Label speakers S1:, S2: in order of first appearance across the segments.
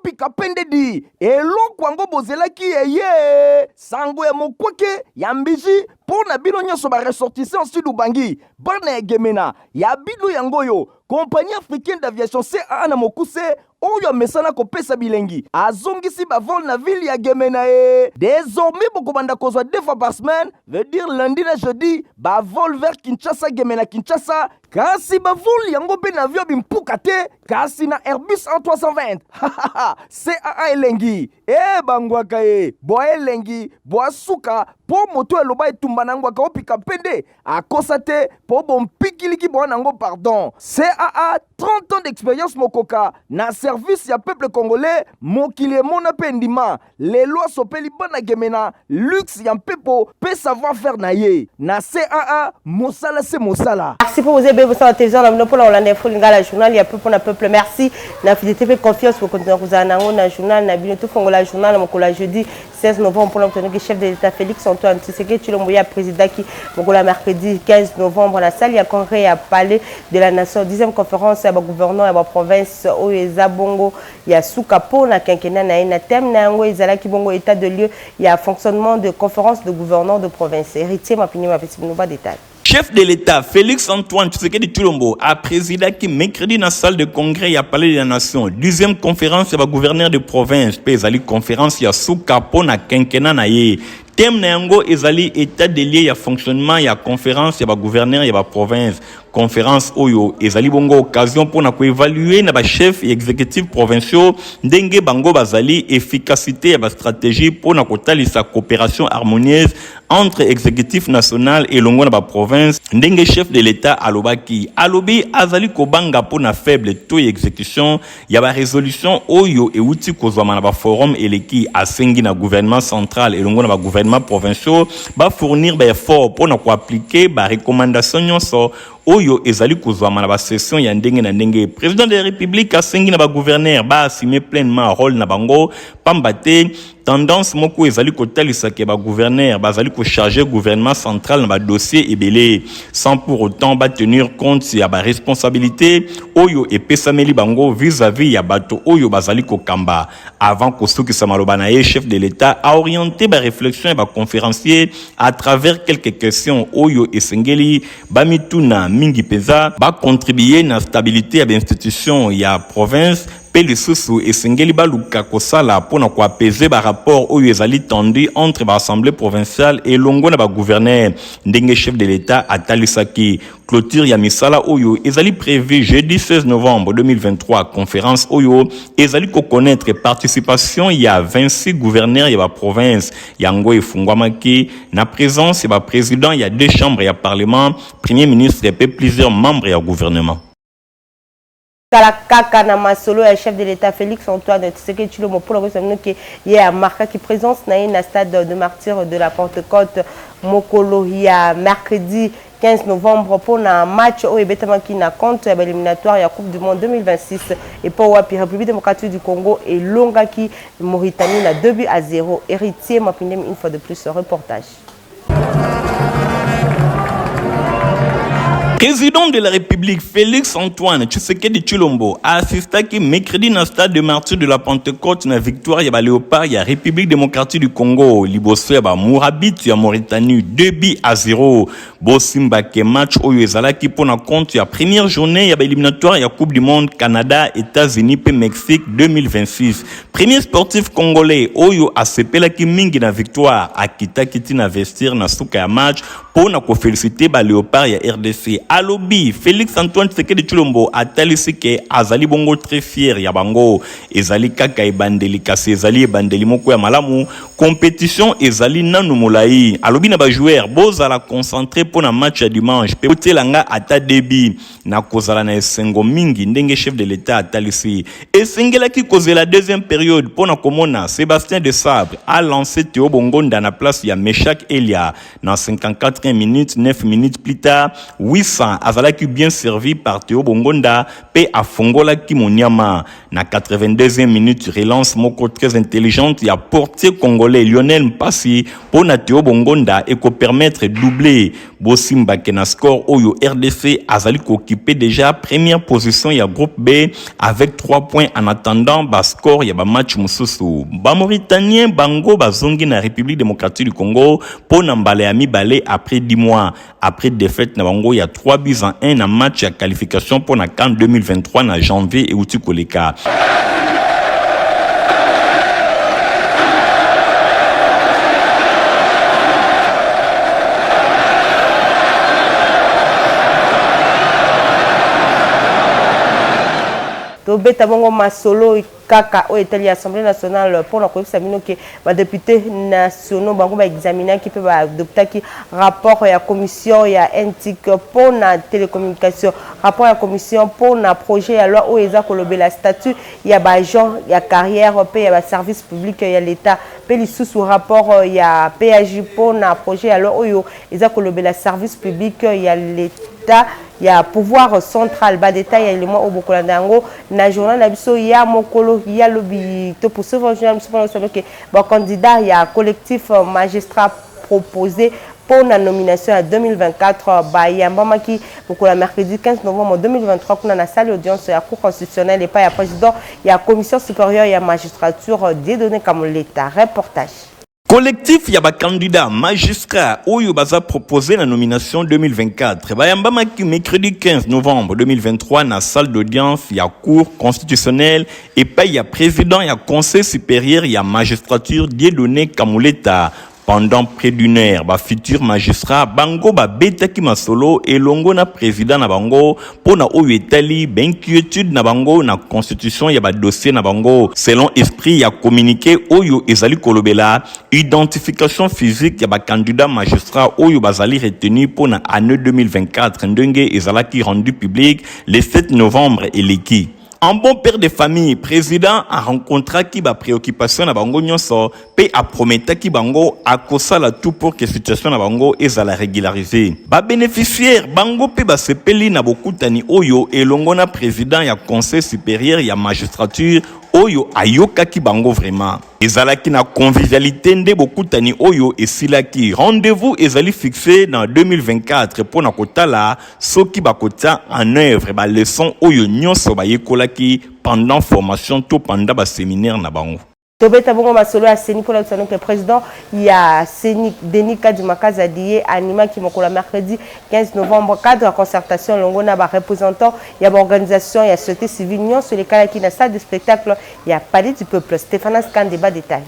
S1: opika pendedi eloko yango bozelaki eye sango ya mokweke ya mbiji pona bino nyonso ba ressortissant sud ubangi bana egemena ya bido yango yo compagnie africaine d'aviation CAA na mokuse oyo mesana kopesa bilengi azongisi bavol na ville ya Gemena désormais bokobanda kozwa 2 fois par semaine veut dire lundi na jeudi bavol vers Kinshasa Gemena Kinshasa kasi bavol yango pe na avion bimpuka te kasi na Airbus A320 CAA elengi bangwaka boa elengi boa suka po moto eloba etumba nangwaka opika pende akosa te po bompikiliki boa nango pardon CAA 30 ans d'expérience mokoka na service ya peuple congolais mokili mona pendima les lois sopeli bana Gemena luxe ya mpepo pe savoir faire na ye na CAA mosala c'est mosala.
S2: Merci pour vous aider sur la télévision la mino pour la Hollande Info Lingala journal il y a peu pour le peuple merci na fidélité et confiance pour continuer vous anango na journal na bino tout fongola journal mokola jeudi 16 novembre pour l'obtenir que chef de l'État Félix Antoine Tshisekedi Tshilombo ya président qui mokola mercredi 15 novembre la salle ya congrès à palais de la nation 10e conférence ya gouverneur ya province oyo bongo ya suka po na quinquennat na ina thème na yango ezalaki bongo état de lieu ya fonctionnement de conférence de gouverneur de province héritier mapini mapesi binoba détail.
S3: Chef de l'État, Félix Antoine Tshisekedi Tshilombo a présidé qui mercredi dans la salle de congrès à Palais de la Nation. 10e conférence ya gouverneur de province. Pezali conférence ya suka po na quinquennat na ye. Thème na yango ezali état de lieu ya fonctionnement ya conférence ya gouverneur ya province. Conférence oyo ezali bongo occasion pour na évaluer na ba chef exécutif provinciaux ndenge bango bazali efficacité ya ba stratégie pour na kotalisa coopération harmonieuse entre exécutif national et longo na ba province ndenge chef de l'État alobaki alobi azali kobanga pour na faible taux exécution ya ba résolution oyo euti kozwa na ba forum eleki asengi na gouvernement central et longo na ba gouvernement provinciaux ba fournir ba effort pour na ko appliquer ba recommandation nyonso oyo ezali kozwama na ba session ya ndenge na ndenge président de la république asengi na ba gouverneur ba assumer pleinement rôle na bango pambate tendance moko ezali kotalisa ke ba gouverneur bazali ko charger gouvernement central na ba dossier ebele sans pour autant ba tenir compte ya ba responsabilité oyo epesameli bango vis-à-vis ya bato oyo bazali ko kamba avant ko sokisa maloba na ye chef de l'État a orienté ba réflexion ya ba conférencier à travers quelques questions oyo esengeli ba mituna mingi peza ba contribuer na stabilité ya institution ya province pe lisusu esengeli baluka kosala pona ko apaiser ba rapport oyo ezali tendu entre ba assemblée provinciale et longo na ba gouverneur ndenge chef de l'État atalisaki clôture ya misala oyo ezali prévu jeudi 16 novembre 2023 conférence oyo ezali ko connaître participation ya 26 gouverneurs ya ba province yango efungwamaki na présence ya ba président ya 2 chambres ya parlement premier ministre et plusieurs membres ya gouvernement.
S2: Kaka na masolo ya chef de l'État Félix Antoine Tshisekedi Tshilombo pour le savoir que il a marqué qui présence na stade de martyrs de la Pentecôte mokolo ya mercredi 15 novembre pour un match au Ebetama qui na compte éliminatoire ya Coupe du Monde 2026 et pour la République démocratique du Congo et Longaki Mauritanie na 2-0 héritier mapindem une fois de plus ce reportage.
S3: Président de la République Félix Antoine Tshisekedi Tshilombo a assisté qui mercredi dans le stade de martyrs de la Pentecôte na victoire ya ba Léopard ya République démocratique du Congo liboso ya ba Mourabit ya Mauritanie 2-0 bosimba ke match oyo ezalaki pona compte ya première journée ya ba éliminatoire ya Coupe du Monde Canada États-Unis pe Mexique 2026 premier sportif congolais oyo asepelaki mingi na victoire akitaki tina vestir na suka ya match pona ko féliciter ba Léopard ya RDC alobi Félix Antoine Tshisekedi Tshilombo atalisi ke azali bongo très fier ya bango ezali kaka ebandeli kasi ezali ebandeli moko ya malamu compétition ezali nanu molai alobi na ba joueur bozala concentré pona match ya dimanche pe otelanga ata debi na kozala na esengo mingi ndenge chef de l'État atalisi esengelaki kozela deuxième période pona komona Sébastien de Sabre a lancé Théo Bongonda na place ya Meshak Elia na 54 minutes 9 minutes plus tard 800 azalaki bien servi par Théo Bongonda pe afongola Kimoniama na 82e minute relance moko très intelligente ya portier congolais Lionel Mpasi pour na Théo Bongonda et ko permettre doubler bosimba ke na score oyo RDC azali occupé déjà première position ya groupe B avec 3 points en attendant ba score ya ba match mususu. Ba Mauritanien bango bazongi na République démocratique du Congo pour mbala ya mibale après 10 mois après défaite na bango ya 3-1 na match ya qualification pour na CAN 2023 na janvier et outi koleka.
S2: Tobeta bongo masolo kaka o etali Assemblée nationale pour la koyebisa bino ke ba députés nationaux bango ba examiner ki pe ba adopter ki rapport ya commission ya NTIC pour na télécommunication, rapport ya commission pour na projet ya loi o eza kolobela statut ya ba agent ya carrière pe ya ba service public ya l'état pe lisusu rapport ya PAJ pour na projet ya loi oyo eza kolobela service public ya l'état ya pouvoir central ba détail ya élément au bokolanda yango na journal na biso ya mokolo ya lobi to pour ce journal biso pour savoir que ba candidat ya collectif magistrat proposé pour la nomination à 2024 ba yambama ki bokola mercredi 15 novembre 2023 kuna na salle audience ya cour constitutionnelle et pas ya président ya commission supérieure ya magistrature des données comme l'état reportage.
S3: Collectif yaba candidat magistrat oyo baza proposé la nomination 2024. Bayambama ki mercredi 15 novembre 2023 na salle d'audience ya cour constitutionnelle et pas ya président ya conseil supérieur ya magistrature des données comme l'État. Pendant près d'une heure, ba futur magistrat bango ba betaki masolo elongo na président na bango pona oyo etali inquiétude na bango na constitution ya ba dossier na bango selon esprit ya communiqué oyo ezali kolobela identification physique ya ba candidat magistrat oyo bazali retenu pona année 2024 ndenge ezalaki rendu public le 7 novembre eleki. Un bon père de famille, président a rencontré qui ba préoccupation na bango nyonso pe a prometté ki bango akosa la tout pour que situation na bango ezala régulariser. Ba bénéficiaire bango pe ba sepeli na bokutani oyo elongo na président ya conseil supérieur ya magistrature oyo ayoka ki bango vraiment. Ezalaki na convivialité nde bokutani oyo esilaki. Rendez-vous ezali fixé dans 2024 pour na kotala soki bakota en œuvre ba leçon oyo nyonso ba yekolaki pendant formation to pendant ba séminaire na bango.
S2: Tobeta bongo masolo ya Seni pour le président ya Seni Denis Kadimakaza Dié anima qui mokola mercredi 15 novembre cadre concertation longo na ba représentant ya ba organisation ya société civile union sur les cas qui na salle de spectacle ya Palais du Peuple. Stéphane Scan débat détail.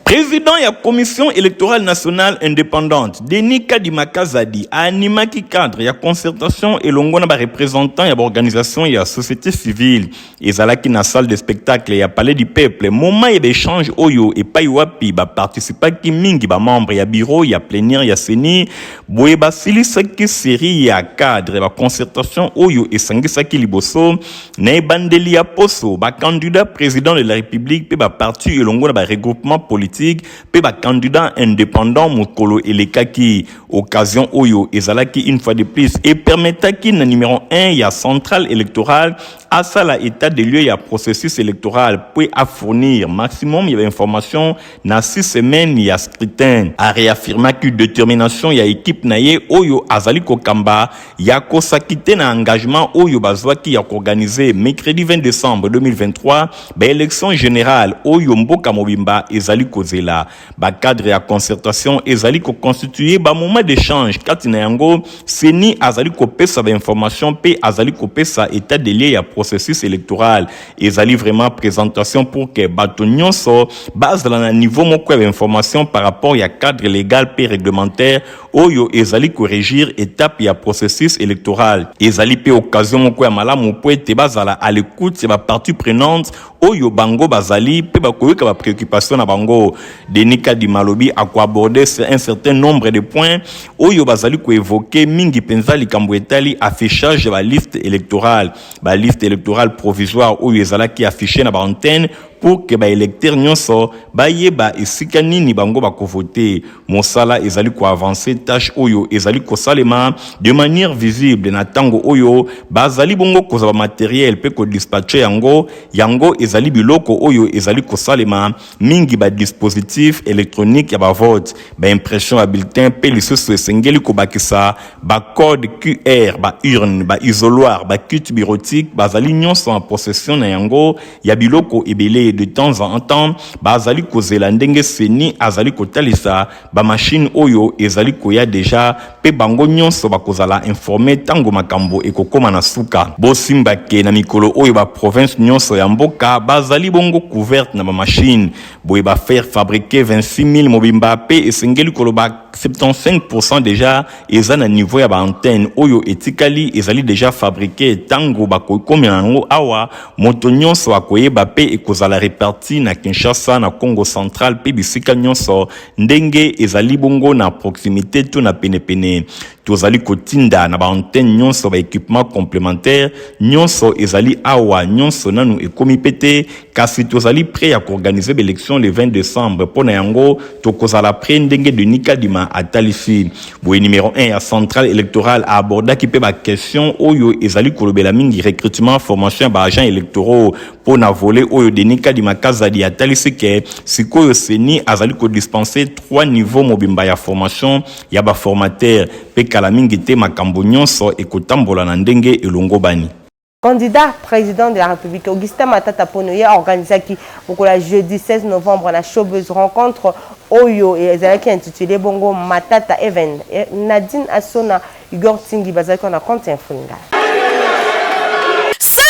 S3: Président de la Commission électorale nationale indépendante, Denis Kadimakaza a animé qui cadre ya concertation et l'ongona ba représentant ya organisation ya société civile. Ezalaki na salle de spectacle ya Palais du Peuple. Moment ya échange oyo et paiwapi ba participa ki mingi ba membre ya bureau ya plénière ya Seni boye ba silisaki série ya cadre ba concertation oyo esangisaki liboso na bandeli ya poso ba candidat président de la République pe ba parti et l'ongona ba regroupement politique pe ba candidat indépendant mokolo elekaki occasion oyo ezalaki une fois de plus et permettaki na numéro 1 ya centrale électorale à ça la état de lieu ya processus électoral puis à fournir maximum ya information na 6 semaines ya scrutin a réaffirmer que détermination ya équipe na ye oyo azali kokamba ya kosakite na engagement oyo bazwaki ya organiser mercredi 20 décembre 2023 ba élection générale oyo mboka mobimba ezali kozela ba cadre ya concertation ezali ko constituer ba moment d'échange kati na yango Seni azali ko pesa ba information pe azali ko pesa état de lieu ya processus électoral ezali vraiment présentation pour que bato nyonso base na niveau moko ya information par rapport ya cadre légal pe réglementaire oyo ezali ko régir étape ya processus électoral ezali pe occasion moko ya malamu po ete bazala à l'écoute ya ba partie prenante oyo bango bazali pe bakoyoka ba préoccupation na bango. Denis Kadimalobi a aborder un certain nombre de points oyo bazali ko évoquer mingi penza likambo etali affichage ba liste électorale provisoire oyo ezala ki affiché na ba antenne pour que ba électeurs nyonso ba yeba esika nini bango ba ko voter. Mosala ezali ko avancer tâche oyo ezali ko salema de manière visible na tango oyo bazali bongo kozaba matériel pe ko dispatcher yango ezali biloko oyo ezali ko salema mingi ba dispositif électronique ya ba vote ba impression ya bulletin pe lisusu esengeli ko bakisa ba code QR ba urne ba isoloir ba kit bureautique bazali nyonso en possession na yango ya biloko ebele. De temps en temps bazali kozela ndenge seni azali kotalisa ba machine oyo ezali koya deja pe bango nyonso bakozala informé tango makambo ekokoma na suka. Bosimba ke na mikolo oyo ba province nyonso ya mboka bazali bongo couverte na ba machine boye ba faire fabriquer 26 000 mobimba pe esengeli koloba 75% déjà eza na niveau ya ba antenne oyo etikali ezali déjà fabriqué tango bakokomi nango awa moto nyonso akoyeba pe ekozala réparti na Kinshasa na Congo central pe bisika nyonso ndenge ezali bongo na proximité to na penepene. Tozali kotinda na ba antenne nyonso ba équipement complémentaire nyonso ezali awa nyonso nanu ekomi pete kasi tozali prêt à organiser l'élection le 20 décembre pona yango tokozala prêt ndenge de Nikadima atalifi. Boye numéro 1 ya centrale électorale a aborda ki pe ba question oyo ezali kolobela mingi recrutement formation ba agents électoraux pona voler oyo de Nikadima kazadi atalisi ke sikoyo seni azali ko dispenser 3 niveaux mobimba ya formation ya ba formateur pe kala mingi te makambo nyonso ekotambola na ndenge elongo bani.
S2: Candidat président de la République, Augustin Matata Ponyo a organisé qui pour la jeudi 16 novembre la showbiz rencontre Oyo et qui intitulé Bongo Matata Event. Nadine Assona, Igor Tingi Bazaki on a compte infoninga.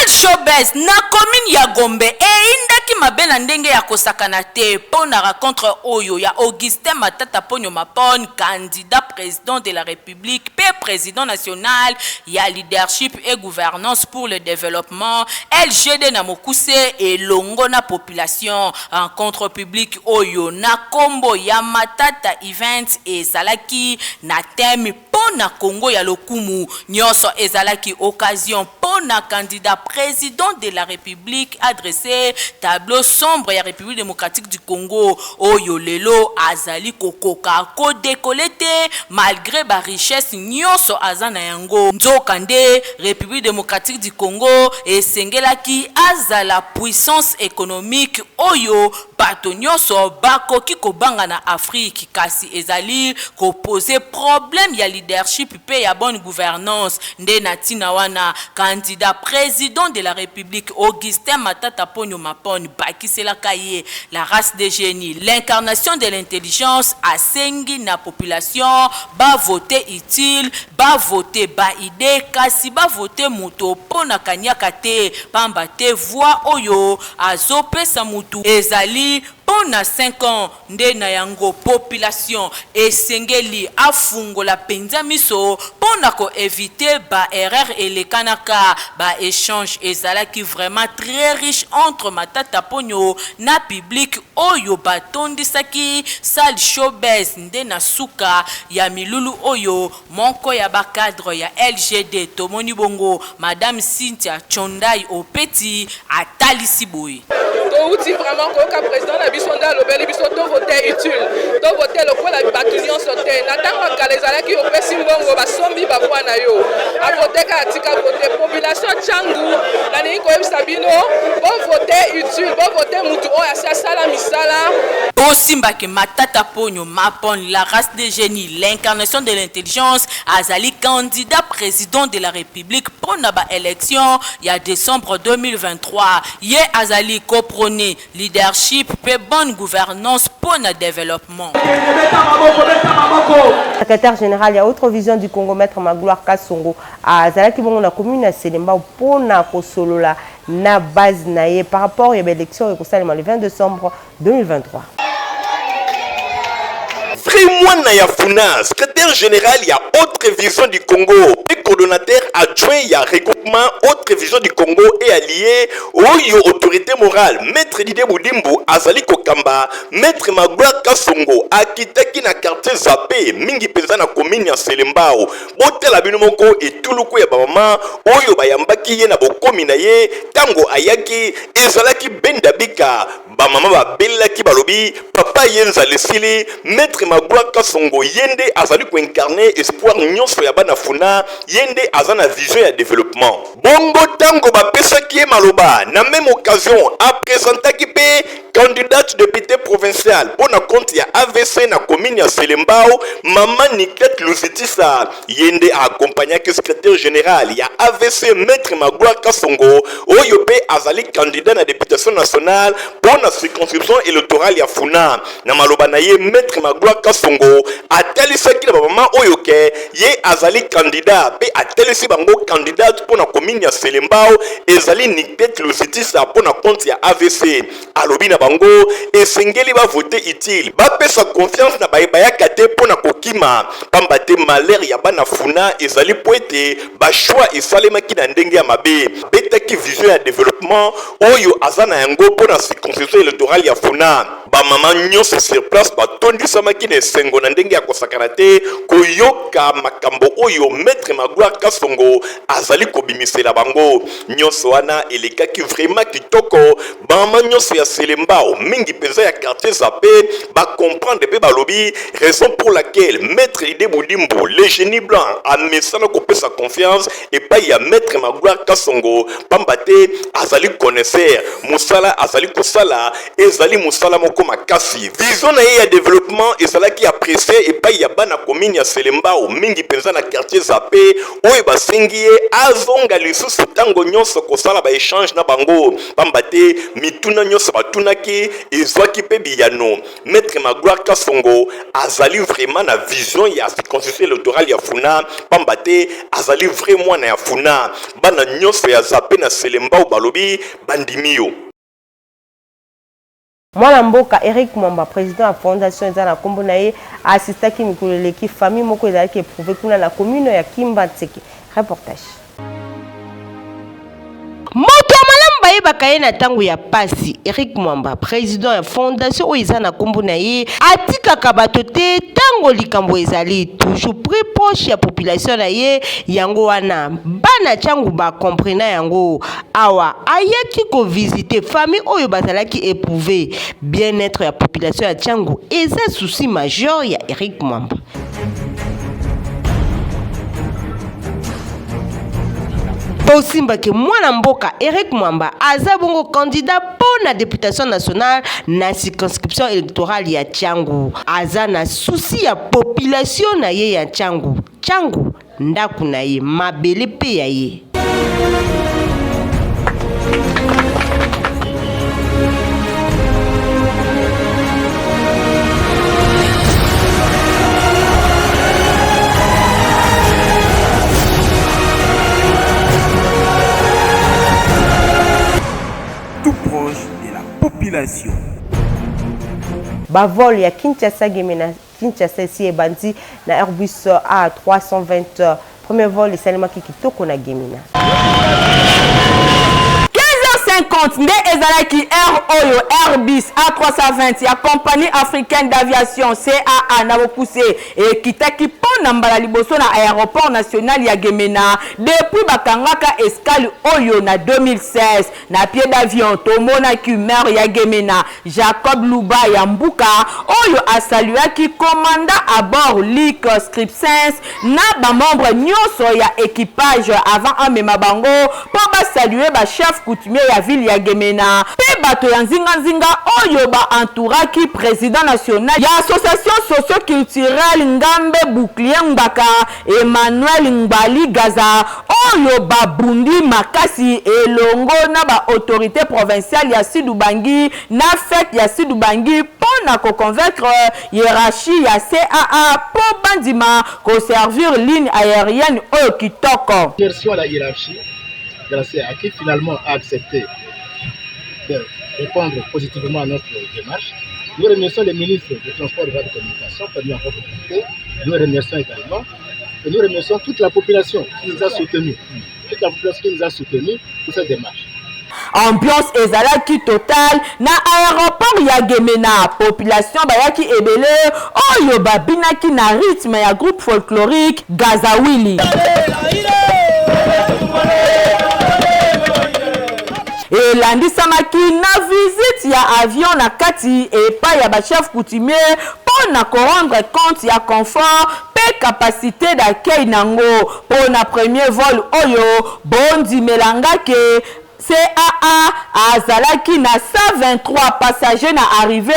S4: Showbiz na commune ya Gombe indaki mabela ndenge ya kosakana te pona rencontre oyo ya Augustin Matata Ponyo Mapon, candidat président de la République pe président national ya leadership et gouvernance pour le développement LGD na Mokuse et longo na population. Rencontre publique oyo na kombo ya Matata Event ezalaki na thème pona Congo ya lokumu nyonso ezalaki occasion pona candidat président de la République adressé tableau sombre ya République démocratique du Congo oyo lelo azali kokoka ko décolleté malgré ba richesse nyonso azana yango nzokande République démocratique du Congo esengelaki azala puissance économique oyo bato nyonso bakoki kobanga na Afrique kasi ezali ko poser problème ya leadership pe ya bonne gouvernance nde natina wana candidat président de la République Augustin Matata Ponyo Mapon bakisela kaye la race des génies l'incarnation de l'intelligence asengi na population ba voter utile ba voter ba idée kasi ba voter muto pona kanyaka te pamba te voix oyo azopesa mutu ezali pona 5 ans nde na yango population esengeli afungola penza miso pona ko éviter ba erreur elekanaka ba échange ezalaki vraiment très riche entre Matata Ponyo na public oyo batondisaki salle showbiz nde na suka ya milulu oyo monko ya ba cadre ya LGD tomoni bongo madame Cynthia Chondai Opeti atalisi boy.
S5: Outi vraiment koka président na biso nda lobeli biso to voter utile to voter le la batunion sauté na tango kalezala ki opesi mbongo basombi ba bwana yo a voter ka tika voter population changu na ni ko sabino bon voter utile bon voter mutu o ya sala misala
S4: Osimba ke Matata Ponyo Mapon la race des génies l'incarnation de l'intelligence azali candidat président de la République pour na ba élection ya décembre 2023 ye azali prôner leadership et bonne gouvernance pour le développement.
S2: Secrétaire général, il y a autre vision du Congo, Maître Magloire Kassongo. À Zalaki Bongo, la commune à Selemba, pour na Kosolola, na base naie, par rapport à l'élection le 20 décembre 2023.
S6: Frimwana ya Funa, secrétaire général, il y a autre vision du Congo. Et coordonnateur adjoint, il y a regroupement autre vision du Congo et allié Oyo autorité morale. Maître Didier Boudimbo, Azali Kokamba, Maître Magloire Kassongo, Akitaki na quartier Zapé, Mingi Peza na commune ya Selembao. Bote la binomoko et Touloukou ya Bamama, Oyo Bayambaki ye na bokomi na ye, Tango Ayaki, Ezalaki Bendabika, ba mama ba belaki balobi papa yenza lesili maître Magloire Kasongo yende azali ko incarner espoir nyonso ya bana funa yende azana vision ya développement bongo tango ba pesaki ye maloba na même occasion a présentaki pe candidate député provincial pour na compte ya AVC na commune ya Selembao maman Niket Luzitisa yende accompagné que secrétaire général ya AVC maître Magloire Kasongo oyo pe azali candidat na députation nationale pour na circonscription électorale ya Funa na maloba na ye maître Magloire Kasongo atelisaki na maman oyo ke ye azali candidat pe atelisi bango candidate pour na commune ya Selembao ezali Niket Luzitisa pour na compte ya AVC alobi na bango esengeli ba voter utile ba pesa confiance na bayaka te pona kokima pamba te malheur ya bana funa ezali poete ba choix esalemaki na ndenge ya mabe betaki vision ya développement oyo azana yango pona circonscription électorale ya funa ba mama nyonso sur place batondisamaki na esengo na ndenge ya kosakana te koyoka makambo oyo maître Magloire Kasongo azali kobimisela bango nyonso wana elekaki vraiment kitoko ba mama nyonso ya Selembao mingi penza ya quartier zape ba comprendre pe balobi raison pour laquelle maître Ide Boudimbo le génie blanc a mesana kopesa confiance et pas ya maître Magloire Kasongo pambate azali connaisseur musala azali kosala ezali musala moko makasi vision na ye ya développement ezalaki apprécié et pas ya bana commune ya Selembao mingi penza na quartier zape oyo basengi ye azonga lisusu tango nyonso kosala ba échange na bango pambate mituna nyonso batunaki ezwaki pe biyano maître Magloire Kasongo azali vraiment na vision ya circonscription électorale ya Funa pambate azali vraiment na ya Funa bana nyonso ya zape na Selembao balobi bandimio
S2: Mwana mboka Eric Mwamba président ya fondation eza na kombo na ye assistaki mikolo leki famille moko ezalaki éprouvé kuna na commune ya Kimba Tseki reportage moto malamu bayebaka ye na tango ya pasi Eric Mwamba président ya fondation oyo eza na kombo na ye atikaka bato te tango likambo ezali toujours très proche ya population na ye yango wana bana changu bakomprena yango awa ayaki kovisite famille oyo bazalaki éprouvé bien-être ya population ya changu eza souci majeur ya Eric Mwamba. Osimba ke mwana mboka Eric Mwamba aza bongo candidat pour la députation nationale na circonscription électorale ya Tchangu. Aza na souci ya population na ye ya Tchangu. Tchangu ndaku na ye mabele pe ya ye. Bavol ya Kinshasa Gemena Kinshasa si ebandi na Airbus A320 premier vol esalemaki kitoko na Gemena
S4: 50 nde ezalaki air oyo Airbus A320 ya compagnie africaine d'aviation CAA na bokuse ekitaki pona mbala liboso na aéroport national ya Gemena depuis bakangaka escale oyo na 2016 na pied d'avion tomonaki maire ya Gemena Jacob Luba ya Mbuka oyo asaluaki commandant à bord Lick Scripsens na ba membre nyonso ya équipage avant amema bango po basaluer ba chef coutumier ya ville ya Gemena pe bato ya nzinga oyo ba entouraki président national ya association socio-culturelle Ngambe Bouclier Mbaka Emmanuel Ngbali Gaza oyo ba bundi makasi elongo na ba autorité provinciale ya Sidubangi na fête ya Sidubangi pona ko convaincre hiérarchie ya CAA po bandima ko servir ligne aérienne oyo kitoko.
S7: Merci à la hiérarchie de la CAA qui finalement a accepté de répondre positivement à notre démarche. Nous remercions les ministres des Transports et de la Communication qui ont mis en compétition. Nous remercions également et nous remercions toute la population qui nous a soutenus. Toute la population qui nous a soutenus pour cette démarche.
S4: Ambiance ezalaki total na aéroport ya Gemena population bayaki ebele oyo babinaki na rythme ya groupe folklorique Gazawili. elandisamaki na visite ya avion na kati epai ya bachef coutumier mpo na korendre compte ya confort pe capacité d'accueil nango mpo na premier vol oyo bondimelangaki CAA azalaki na 123 passagers na arrivé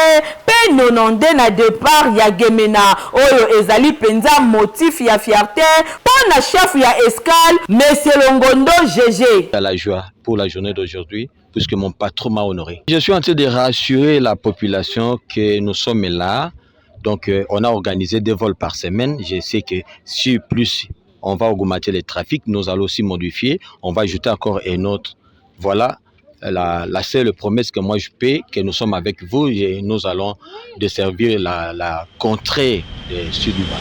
S4: pe 92 na départ ya Gemena oyo ezali penza motif ya fierté pour na chef ya escale Monsieur Longondo GG.
S8: À la joie pour la journée d'aujourd'hui puisque mon patron m'a honoré. Je suis en train de rassurer la population que nous sommes là. Donc on a organisé 2 vols par semaine. Je sais que si plus on va augmenter le trafic, nous allons aussi modifier, on va ajouter encore un autre. Voilà la seule promesse que moi je paie, que nous sommes avec vous et nous allons desservir la contrée du sud du Bas.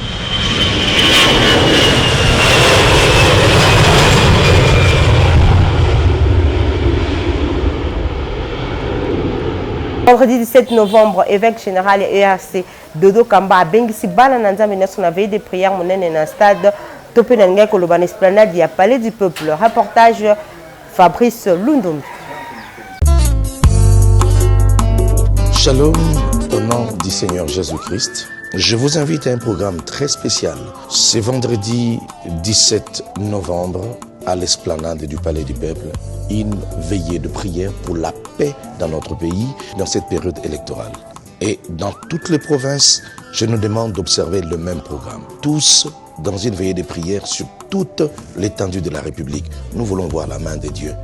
S2: Vendredi 17 novembre, évêque général EAC Dodo Kamba a bengisi bala na nzambe na son veille de prière monene na stade Topé Nanga Koloban Esplanade ya Palais du Peuple. Reportage Fabrice Lundombi.
S9: Shalom au nom du Seigneur Jésus-Christ. Je vous invite à un programme très spécial. C'est vendredi 17 novembre à l'esplanade du Palais du Peuple. Une veillée de prière pour la paix dans notre pays dans cette période électorale. Et dans toutes les provinces, je nous demande d'observer le même programme. Tous dans une veillée de prière sur toute l'étendue de la République. Nous voulons voir la main de Dieu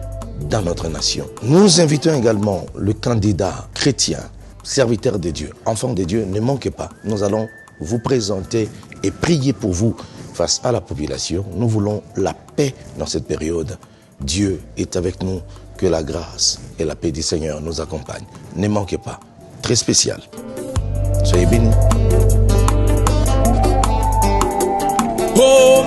S9: dans notre nation. Nous invitons également le candidat chrétien, serviteur de Dieu, enfant de Dieu, ne manquez pas. Nous allons vous présenter et prier pour vous face à la population. Nous voulons la paix dans cette période. Dieu est avec nous, que la grâce et la paix du Seigneur nous accompagnent. Ne manquez pas, très spécial. Soyez bénis.
S2: Oh,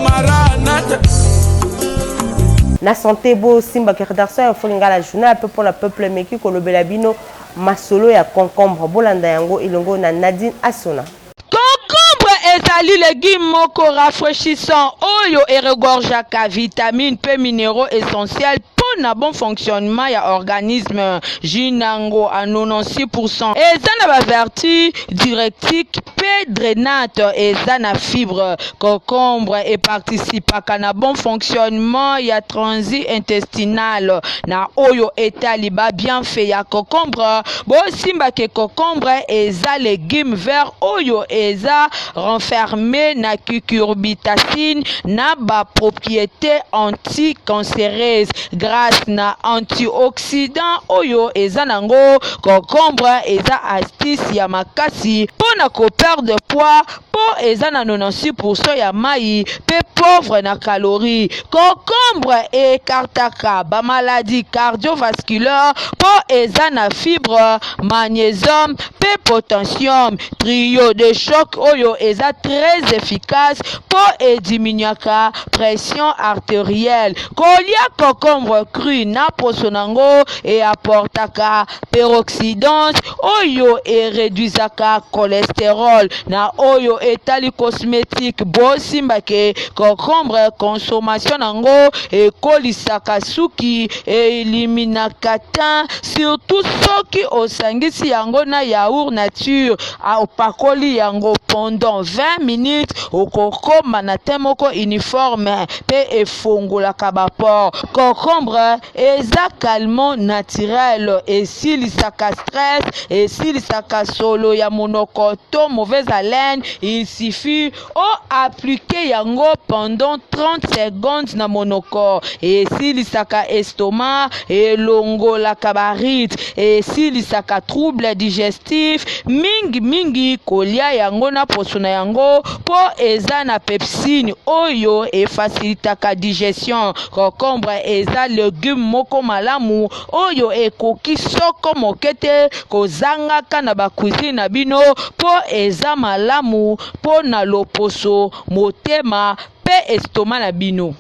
S2: na santé beau simba rédaction ya folinga la journal peu pour la peuple meki ko lobela bino masolo ya concombre bolanda yango ilongo na Nadine Asona.
S10: Concombre ezali légume moko rafraîchissant oyo eregorjaka vitamine pe minéraux essentiels pour na bon fonctionnement ya organisme. Jinango à 96% eza na ba vertu diurétique pe drainante eza na fibre. Concombre et participaka na bon fonctionnement ya transit intestinal na oyo etali ba bienfait ya concombre bo simba ke concombre eza légume vert oyo eza renfermé na cucurbitacine na ba propriété anti-cancéreuse grâce na antioxydant oyo eza nango. Concombre eza astuce ya makasi pona ko perdre poids po eza na 96% ya mai pe pauvre na calories. Concombre écartaka ba maladie cardiovasculaire po eza na fibre, magnésium pe potassium. Trio de choc oyo eza très efficace po diminuaka pression artérielle. Kolia concombre cru na posonango et apportaka peroxydance oyo et réduisaka cholestérol na oyo etali cosmétique bo simbake concombre consommation nango et kolisaka suki et eliminaka teint surtout soki osangisi yango na yaourt nature a opakoli yango pendant 20 minutes okokoma na temoko uniforme pe efongolaka bapor. Concombre eza calmant naturel et silisaka stress et silisaka solo ya monoko to mauvaise haleine. Il suffit au appliquer yango pendant 30 secondes na monoko et silisaka estomac et longo la cabarite et silisaka trouble digestif mingi kolia yango na posona yango po eza na pepsine oyo e facilitaka digestion. Concombre eza légume moko malamu oyo ekoki soko mokete kozangaka na ba cuisine na bino po eza malamu po na loposo motema pe estomac na bino.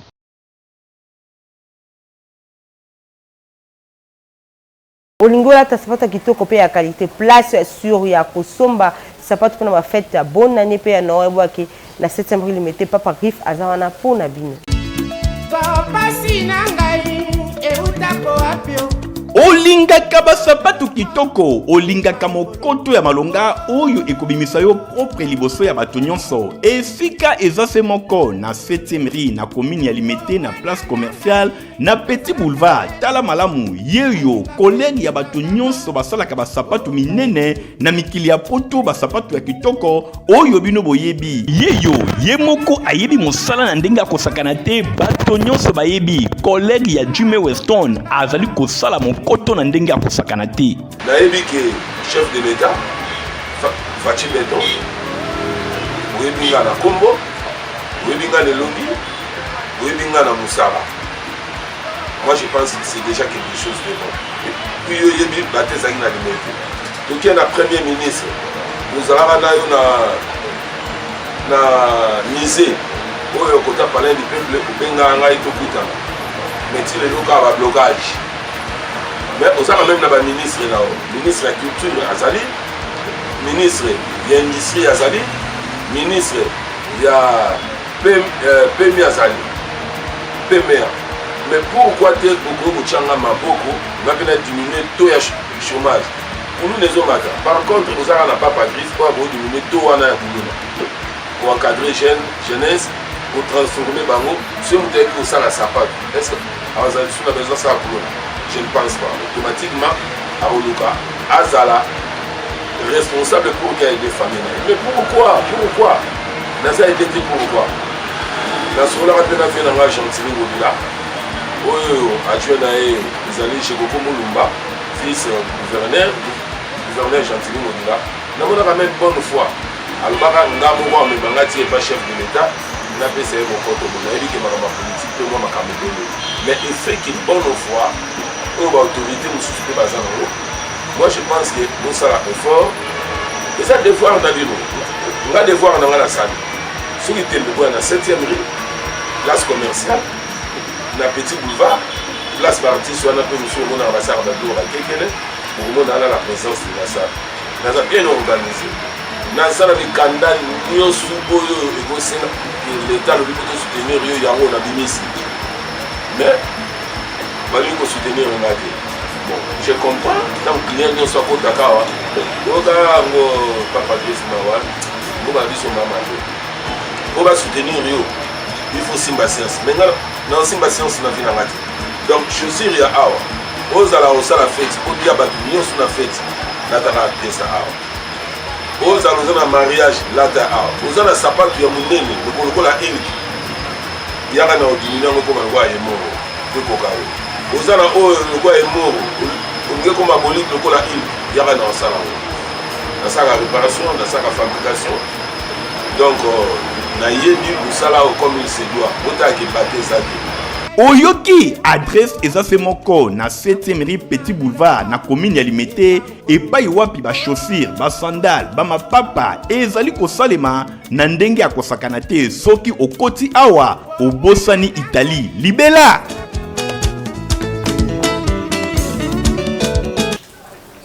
S2: Olingola ta sapata kitoko pe ya qualité place sur ya kosomba sapata kuna ba fête ya bonne année pe ya Noël boaki na 7e avril mettez papa Griff azawana pona bino.
S11: Papa sinangai euta ko apio
S3: olingaka basapatu kitoko olingaka mokoto ya malonga oyo ekobimisa yo propre liboso ya bato nyonso esika eza se moko na 7e rue na commune ya Limete na place commerciale na Petit Boulevard tala malamu yeyo collègue ya bato nyonso basalaka basapatu minene na mikili ya poto basapatu ya kitoko oyo bino boyebi yeyo ye moko ayebi mosala na ndenge akosakana te bato nyonso bayebi collègue ya Jume Weston azali kosala mokoto na ndenge akosakana te
S11: nayebi ke chef de l'état Fachi Beton oyebi nga na kombo oyebi nga na elongi oyebi nga na mosala. Moi je pense que c'est déjà quelque chose de bon. Puis oyebi bate ezalaki na Limete toki na premier ministre ozalaka na yo na musée oyo kota palais du peuple obenga ngai tokutana mais ti lelo kaka bablocage mais ozalaka même na baministre nao ministre ya culture azali ministre ya industrie azali ministre ya PMI azali PMR. Mais pourquoi tu es beaucoup de maboko on a diminué le taux de chômage pour nous les hommes. Par contre nous n'avons pas Patrice pour diminuer le taux pour encadrer jeunesse pour transformer bango si on est pour ça la sapate est-ce que on a besoin de ça pour je ne pense pas automatiquement à Oluka Azala responsable pour qu'il y ait des familles. Mais pourquoi dans ça été dit pourquoi dans ce là on a fait dans la gentille là oyo adjoint naye ezali chez Koko Mulumba fils gouverneur Gentili Modula namonaka même bonne foi alobaka nga moko amemanga ti pas chef de l'état napesa ye mokoto boye nayebi ke makambo ya politique mpe mwa makambo ebele mais effet ke bonne foi oyo baautorité mosusu mpe baza nango. Moi je pense que bosala effort eza devoir na bino nga devoir na nga na sali soki tembe boya na 7e rue place commerciale na Petit Boulevard place bartiste wana mpe mosusu omona na basaka babiro bakekele okomona ala la présence de la salle naza bien organisé nasala mikanda nyonso oyo ekosenga l'état lobi mpe tosoutenir yo yango na bimisi mais balingi kosoutenir nga te. Bon, je comprends donc client nyonso akotaka awa oyoka yango papa Grace Mawal ngo babiso mama te po basoutenir yo il faut simba science mais nga na simba science na vie na nga te. Donc chaussure ya awa ozala osala fete obia bato nyonso na fete nataka pesa awa ozala oza na mariage lata awa oza na sapato ya monene lokola ilki yaka na odimini yango koma lokwa emoro ekoka yo oza na oyo lokwa emoro olingi koma boliki lokola ilki yaka na osala ngo nasaka réparation nasaka fabrication. Donc nayebi kosala comme il se doit otaki bate ezaki
S3: oyoki adresse eza se moko na 7e rue Petit Boulevard na commune ya Limete epai wapi ba chaussure ba sandal ba mapapa ezali kosalema na ndenge ya kosakana te soki okoti awa obosani Italie libela.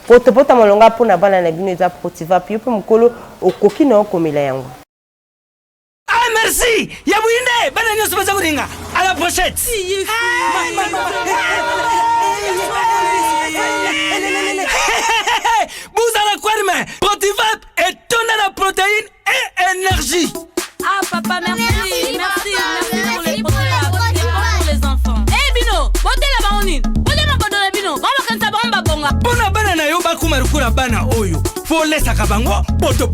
S2: Poto malonga pona bana na bino eza Potifa puis pe mukolo okoki na okomela yango.
S12: Merci. Yabouinde, bana nyoso baza kuringa. À la pochette. Bouzala kwarme. Protivap et tonne la protéine et énergie.
S4: Ah papa, merci. Merci pour les protéines. C'est bon pour les enfants. Eh Bino, bote la baonine. Bote ma bodona Bino. Vamos kansa bomba bonga.
S12: Pona bana na yo bakumarukura bana oyo. Faut laisser kabango. Poto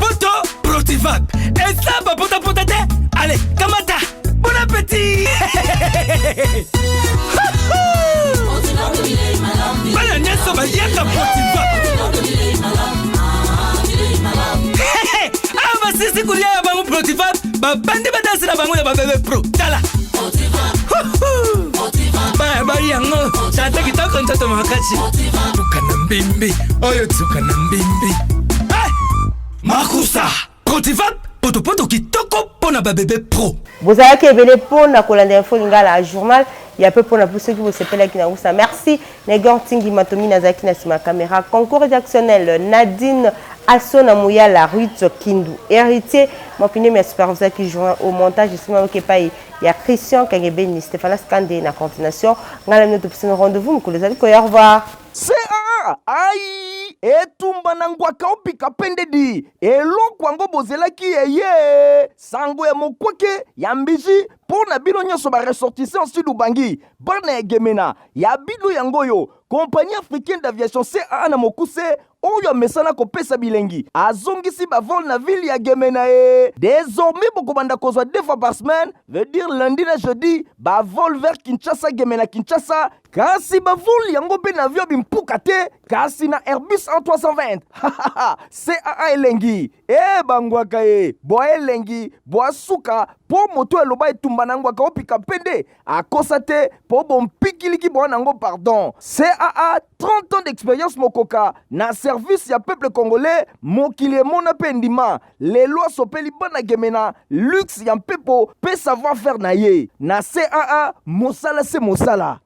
S12: Protivap. Et ça ba pota te. Allez, Kamata, bon appétit. Bana nyeso ba yaka Protivap. Ah ba sisi kulia ya bango Protivap, ba bandi ba dansi na bango ya ba bébé pro. Tala. Ba yango, chata kitoko ntato makachi. Tukana mbimbi, oyo tukana mbimbi. Makusa, Protivap. Poto kitoko pona ba bébé pro.
S2: Vous avez que belle pona kolanda info lingala journal ya peu pona pour ceux qui vous s'appellent qui na usa. Merci Negor Tingi Matomi Nazaki na sima caméra. Concours rédactionnel Nadine Asona Mouya la Ruth Kindu. Héritier, mon opinion, mes superviseurs qui jouent au montage, je suis même qu'il y a Christian Kagebeni, Stéphane Skandé, la coordination. On a notre rendez-vous, nous allons au revoir.
S1: C'est aïe etumba na ngwaka opika pendedi eloko yango bozelaki eye sango ya mokweke ya mbiji mpo na bino nyonso baressortissant sud ubangi bana egemena ya bilu yango yo compagnie africaine d'aviation CAA na mokuse oyo amesana kopesa bilengi azongisi bavol na ville ya Gemena désormais bokobanda kozwa 2 fois par semaine veut dire lundi na jeudi bavol vers Kinshasa Gemena Kinshasa kasi bavol yango pe na avion bimpuka te kasi na Airbus A320 CAA elengi bangwaka boa elengi boa suka po moto eloba etumba na ngwaka opika pende akosa te po bompikiliki boa nango pardon CAA 30 ans d'expérience mokoka na service ya peuple congolais mokili emona pe ndima lelo asopeli bana Gemena luxe ya mpepo pe savoir faire na ye na CAA mosala se mosala